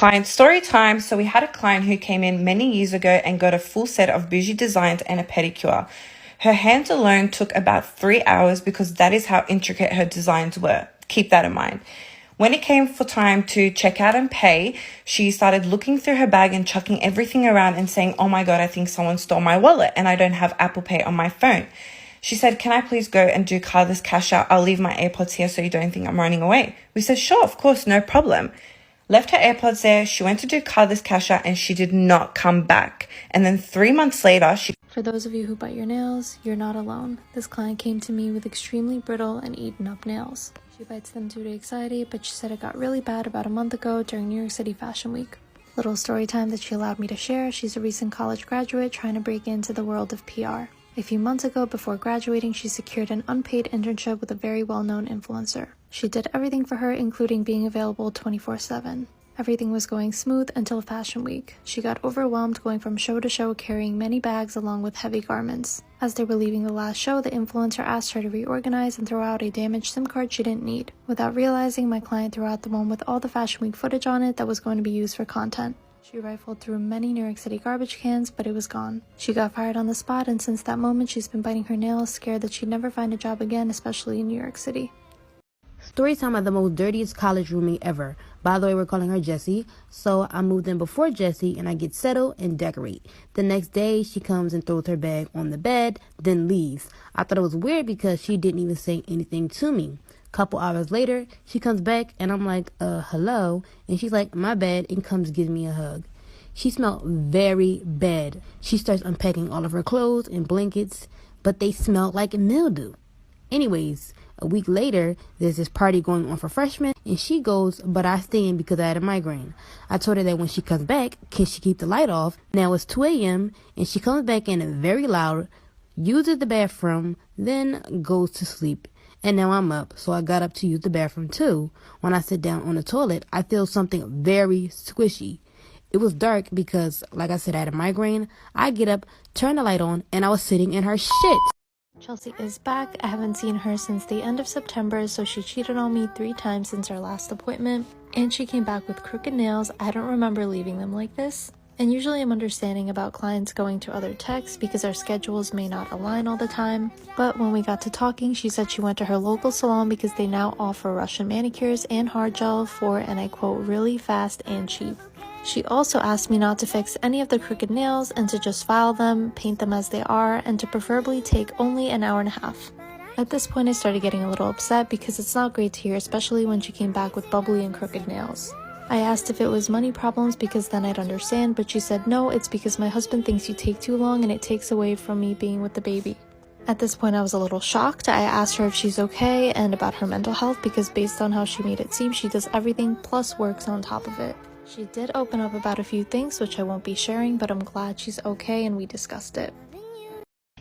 Client story time. So we had a client who came in many years ago and got a full set of bougie designs and a pedicure. Her hands alone took about 3 hours because that is how intricate her designs were. Keep that in mind. When it came for time to check out and pay, she started looking through her bag and chucking everything around and saying, "Oh my God, I think someone stole my wallet and I don't have Apple Pay on my phone." She said, "Can I please go and do cardless cash out? I'll leave my AirPods here so you don't think I'm running away." We said, "Sure, of course, no problem." Left her AirPods there. She went to do cardless cash out and she did not come back. And then 3 months later, For those of you who bite your nails, you're not alone. This client came to me with extremely brittle and eaten up nails. She bites them due to anxiety, but she said it got really bad about a month ago during New York City Fashion Week. Little story time that she allowed me to share. She's a recent college graduate trying to break into the world of PR. A few months ago, before graduating, she secured an unpaid internship with a very well-known influencer. She did everything for her, including being available 24/7. Everything was going smooth until Fashion Week. She got overwhelmed going from show to show, carrying many bags along with heavy garments. As they were leaving the last show, the influencer asked her to reorganize and throw out a damaged SIM card she didn't need. Without realizing, my client threw out the one with all the Fashion Week footage on it that was going to be used for content. She rifled through many New York City garbage cans, but it was gone. She got fired on the spot, and since that moment, she's been biting her nails, scared that she'd never find a job again, especially in New York City. Storytime of the most dirtiest college roommate ever. By the way, we're calling her Jessie. So I moved in before Jessie and I get settled and decorate. The next day, she comes and throws her bag on the bed, then leaves. I thought it was weird because she didn't even say anything to me. Couple hours later, she comes back and I'm like, hello? And she's like, "My bad," and comes give me a hug. She smelled very bad. She starts unpacking all of her clothes and blankets, but they smelled like mildew. Anyways, a week later, there's this party going on for freshmen, and she goes, but I stay in because I had a migraine. I told her that when she comes back, can she keep the light off? Now it's 2 a.m., and she comes back in very loud, uses the bathroom, then goes to sleep. And now I'm up, so I got up to use the bathroom too. When I sit down on the toilet, I feel something very squishy. It was dark because, like I said, I had a migraine. I get up, turn the light on, and I was sitting in her shit. Chelsea is back. I haven't seen her since the end of September, so she cheated on me 3 times since our last appointment, and she came back with crooked nails. I don't remember leaving them like this. And usually I'm understanding about clients going to other techs because our schedules may not align all the time. But when we got to talking, she said she went to her local salon because they now offer Russian manicures and hard gel for, and I quote, "really fast and cheap." She also asked me not to fix any of the crooked nails and to just file them, paint them as they are, and to preferably take only an hour and a half. At this point, I started getting a little upset because it's not great to hear, especially when she came back with bubbly and crooked nails. I asked if it was money problems because then I'd understand, but she said no, it's because my husband thinks you take too long and it takes away from me being with the baby. At this point, I was a little shocked. I asked her if she's okay and about her mental health because based on how she made it seem, she does everything plus works on top of it. She did open up about a few things, which I won't be sharing, but I'm glad she's okay and we discussed it.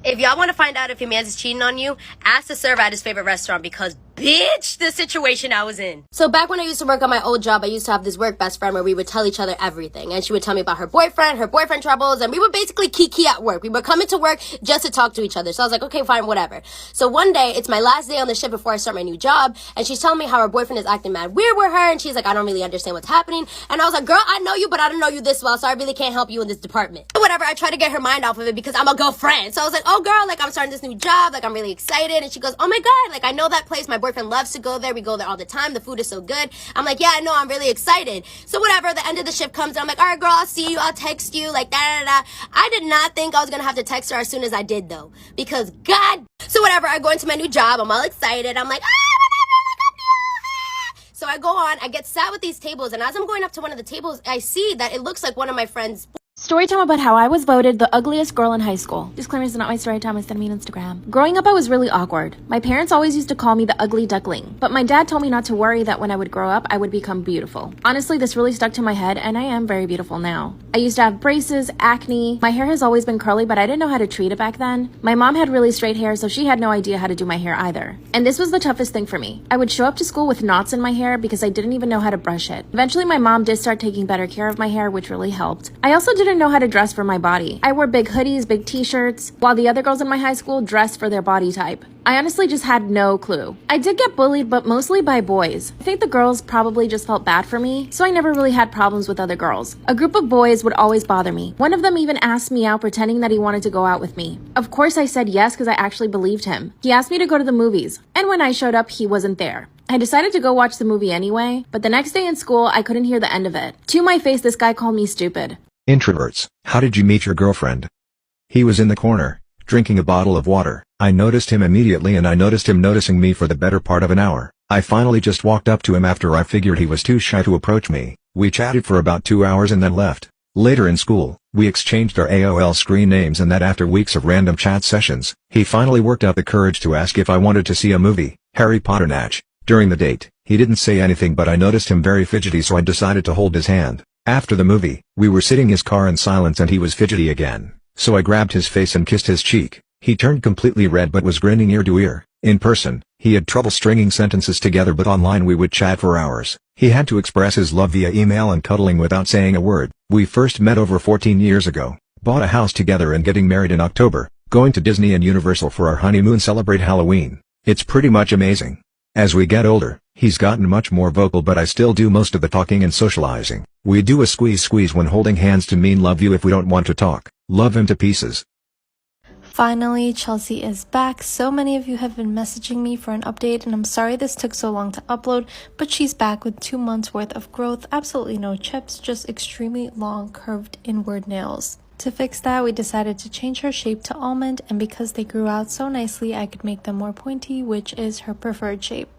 If y'all want to find out if your man's is cheating on you, ask the server at his favorite restaurant because, bitch, the situation I was in. So back when I used to work on my old job, I used to have this work best friend where we would tell each other everything. And she would tell me about her boyfriend troubles, and we would basically kiki at work. We were coming to work just to talk to each other. So I was like, okay, fine, whatever. So one day, it's my last day on the shift before I start my new job, and she's telling me how her boyfriend is acting mad weird with her, and she's like, I don't really understand what's happening. And I was like, girl, I know you, but I don't know you this well, so I really can't help you in this department. Whatever, I try to get her mind off of it because I'm a girlfriend. So I was like, oh girl, like I'm starting this new job, like I'm really excited. And she goes, oh my God, like I know that place. My boyfriend loves to go there. We go there all the time. The food is so good. I'm like, yeah, I know, I'm really excited. So whatever, the end of the shift comes and I'm like, all right, girl, I'll see you. I'll text you, like da. I did not think I was gonna have to text her as soon as I did though, because God. So whatever, I go into my new job. I'm all excited. I'm like, whatever, like I'm new. So I go on, I get sat with these tables, and as I'm going up to one of the tables, I see that it looks like one of my friends. Storytime about how I was voted the ugliest girl in high school. Disclaimer, is not my story time, I sent me on Instagram. Growing up, I was really awkward. My parents always used to call me the ugly duckling, but my dad told me not to worry that when I would grow up, I would become beautiful. Honestly, this really stuck to my head, and I am very beautiful now. I used to have braces, acne. My hair has always been curly, but I didn't know how to treat it back then. My mom had really straight hair, so she had no idea how to do my hair either. And this was the toughest thing for me. I would show up to school with knots in my hair because I didn't even know how to brush it. Eventually, my mom did start taking better care of my hair, which really helped. I also didn't didn't know how to dress for my body. I wore big hoodies, big t-shirts, while the other girls in my high school dressed for their body type. I honestly just had no clue. I did get bullied, but mostly by boys. I think the girls probably just felt bad for me, so I never really had problems with other girls. A group of boys would always bother me. One of them even asked me out pretending that he wanted to go out with me. Of course I said yes because I actually believed him. He asked me to go to the movies, and when I showed up, he wasn't there. I decided to go watch the movie anyway, but the next day in school, I couldn't hear the end of it. To my face, this guy called me stupid. Introverts, how did you meet your girlfriend? He was in the corner, drinking a bottle of water. I noticed him immediately and I noticed him noticing me for the better part of an hour. I finally just walked up to him after I figured he was too shy to approach me. We chatted for about 2 hours and then left. Later in school, we exchanged our AOL screen names and that after weeks of random chat sessions, he finally worked up the courage to ask if I wanted to see a movie, Harry Potter Natch. During the date, he didn't say anything but I noticed him very fidgety so I decided to hold his hand. After the movie, we were sitting in his car in silence and he was fidgety again, so I grabbed his face and kissed his cheek. He turned completely red but was grinning ear to ear. In person, he had trouble stringing sentences together but online we would chat for hours. He had to express his love via email and cuddling without saying a word. We first met over 14 years ago, bought a house together and getting married in October, going to Disney and Universal for our honeymoon celebrate Halloween. It's pretty much amazing. As we get older, he's gotten much more vocal but I still do most of the talking and socializing. We do a squeeze when holding hands to mean love you if we don't want to talk. Love him to pieces. Finally, Chelsea is back. So many of you have been messaging me for an update, and I'm sorry this took so long to upload, but she's back with 2 months worth of growth, absolutely no chips, just extremely long curved inward nails. To fix that, we decided to change her shape to almond, and because they grew out so nicely, I could make them more pointy, which is her preferred shape.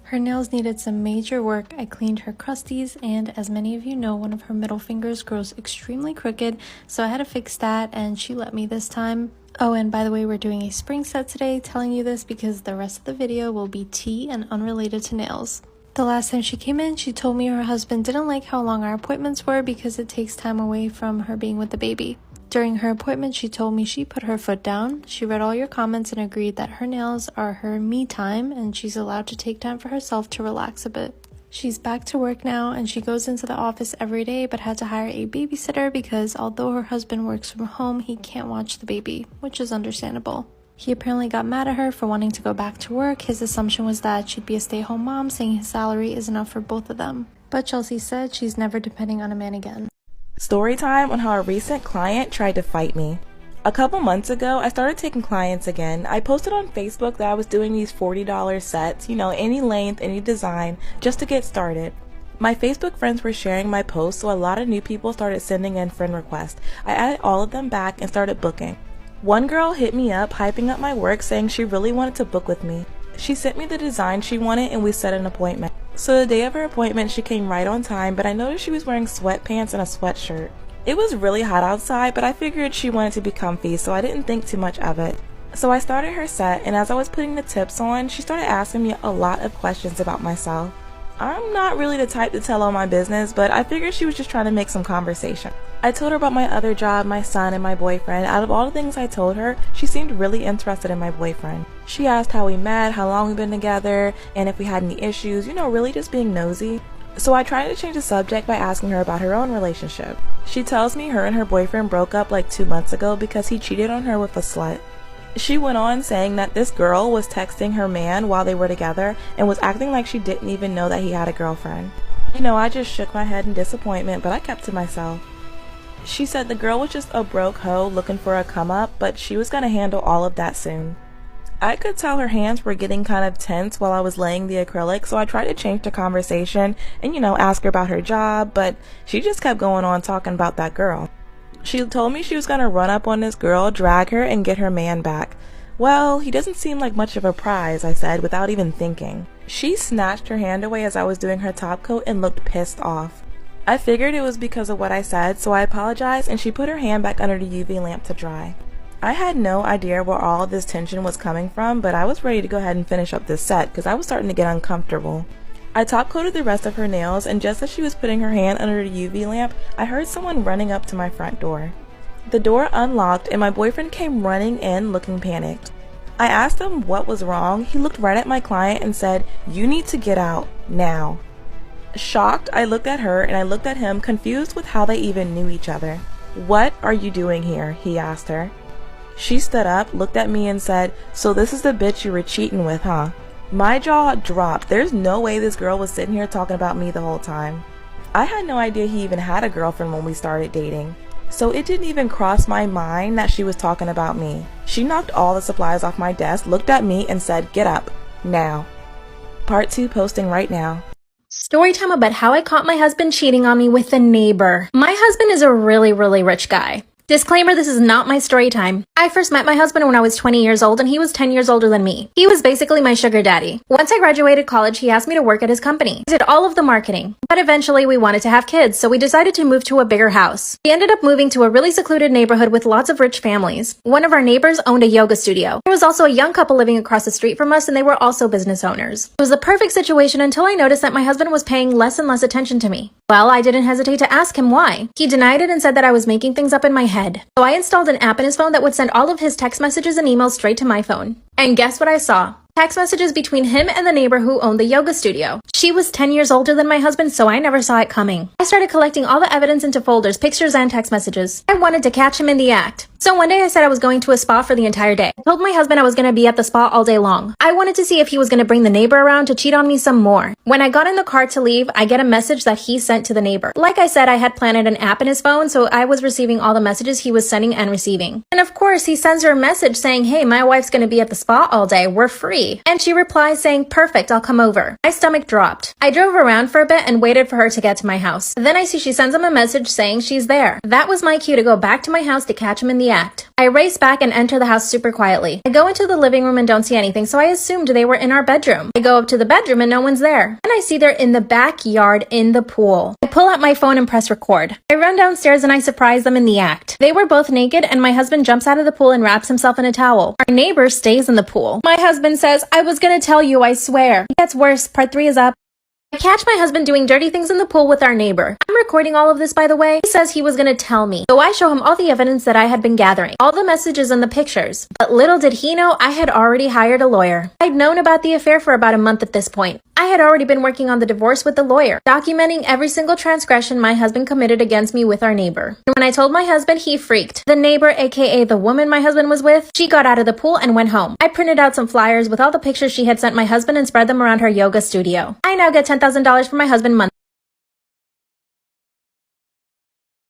Her nails needed some major work. I cleaned her crusties, and as many of you know, one of her middle fingers grows extremely crooked, so I had to fix that, and she let me this time. Oh, and by the way, we're doing a spring set today, telling you this because the rest of the video will be tea and unrelated to nails. The last time she came in, she told me her husband didn't like how long our appointments were because it takes time away from her being with the baby. During her appointment, she told me she put her foot down. She read all your comments and agreed that her nails are her me time and she's allowed to take time for herself to relax a bit. She's back to work now and she goes into the office every day but had to hire a babysitter because although her husband works from home, he can't watch the baby, which is understandable. He apparently got mad at her for wanting to go back to work. His assumption was that she'd be a stay-at-home mom, saying his salary is enough for both of them. But Chelsea said she's never depending on a man again. Story time on how a recent client tried to fight me. A couple months ago, I started taking clients again. I posted on Facebook that I was doing these $40 sets, any length, any design, just to get started. My Facebook friends were sharing my posts, so a lot of new people started sending in friend requests. I added all of them back and started booking. One girl hit me up, hyping up my work, saying she really wanted to book with me. She sent me the design she wanted and we set an appointment. So the day of her appointment, she came right on time, but I noticed she was wearing sweatpants and a sweatshirt. It was really hot outside, but I figured she wanted to be comfy, so I didn't think too much of it. So I started her set, and as I was putting the tips on, she started asking me a lot of questions about myself. I'm not really the type to tell all my business, but I figured she was just trying to make some conversation. I told her about my other job, my son, and my boyfriend. Out of all the things I told her, she seemed really interested in my boyfriend. She asked how we met, how long we've been together, and if we had any issues, really just being nosy. So I tried to change the subject by asking her about her own relationship. She tells me her and her boyfriend broke up like 2 months ago because he cheated on her with a slut. She went on saying that this girl was texting her man while they were together and was acting like she didn't even know that he had a girlfriend. I just shook my head in disappointment, but I kept to myself. She said the girl was just a broke hoe looking for a come up, but she was gonna handle all of that soon. I could tell her hands were getting kind of tense while I was laying the acrylic, so I tried to change the conversation and, ask her about her job, but she just kept going on talking about that girl. She told me she was gonna run up on this girl, drag her, and get her man back. Well, he doesn't seem like much of a prize, I said, without even thinking. She snatched her hand away as I was doing her top coat and looked pissed off. I figured it was because of what I said, so I apologized and she put her hand back under the UV lamp to dry. I had no idea where all of this tension was coming from, but I was ready to go ahead and finish up this set because I was starting to get uncomfortable. I top coated the rest of her nails, and just as she was putting her hand under the UV lamp, I heard someone running up to my front door. The door unlocked and my boyfriend came running in looking panicked. I asked him what was wrong. He looked right at my client and said, "You need to get out, now." Shocked, I looked at her and I looked at him, confused with how they even knew each other. "What are you doing here?" he asked her. She stood up, looked at me and said, "So this is the bitch you were cheating with, huh?" My jaw dropped. There's no way this girl was sitting here talking about me the whole time. I had no idea he even had a girlfriend when we started dating. So it didn't even cross my mind that she was talking about me. She knocked all the supplies off my desk, looked at me and said, "Get up, now." Part 2 posting right now. Story time about how I caught my husband cheating on me with a neighbor. My husband is a really rich guy. Disclaimer, this is not my story time. I first met my husband when I was 20 years old and he was 10 years older than me. He was basically my sugar daddy. Once I graduated college, he asked me to work at his company. I did all of the marketing. But eventually we wanted to have kids, so we decided to move to a bigger house. We ended up moving to a really secluded neighborhood with lots of rich families. One of our neighbors owned a yoga studio. There was also a young couple living across the street from us and they were also business owners. It was the perfect situation until I noticed that my husband was paying less and less attention to me. Well, I didn't hesitate to ask him why. He denied it and said that I was making things up in my head. So I installed an app in his phone that would send all of his text messages and emails straight to my phone. And guess what I saw? Text messages between him and the neighbor who owned the yoga studio. She was 10 years older than my husband, so I never saw it coming. I started collecting all the evidence into folders, pictures, and text messages. I wanted to catch him in the act. So one day I said I was going to a spa for the entire day. I told my husband I was going to be at the spa all day long. I wanted to see if he was going to bring the neighbor around to cheat on me some more. When I got in the car to leave, I get a message that he sent to the neighbor. Like I said, I had planted an app in his phone, so I was receiving all the messages he was sending and receiving. And of course, he sends her a message saying, "Hey, my wife's going to be at the spa all day. We're free." And she replies saying, "Perfect, I'll come over." My stomach dropped. I drove around for a bit and waited for her to get to my house. Then I see she sends him a message saying she's there. That was my cue to go back to my house to catch him in the act. I race back and enter the house super quietly. I go into the living room and don't see anything, so I assumed they were in our bedroom. I go up to the bedroom and no one's there. And I see they're in the backyard in the pool. I pull out my phone and press record. I run downstairs and I surprise them in the act. They were both naked and my husband jumps out of the pool and wraps himself in a towel. Our neighbor stays in the pool. My husband says, "I was gonna tell you, I swear." It gets worse. Part 3 is up. I catch my husband doing dirty things in the pool with our neighbor. I'm recording all of this, by the way. He says he was going to tell me. So I show him all the evidence that I had been gathering, all the messages and the pictures. But little did he know I had already hired a lawyer. I'd known about the affair for about a month at this point. I had already been working on the divorce with the lawyer, documenting every single transgression my husband committed against me with our neighbor. And when I told my husband, he freaked. The neighbor, aka the woman my husband was with, she got out of the pool and went home. I printed out some flyers with all the pictures she had sent my husband and spread them around her yoga studio. I now get $10,000 from my husband monthly.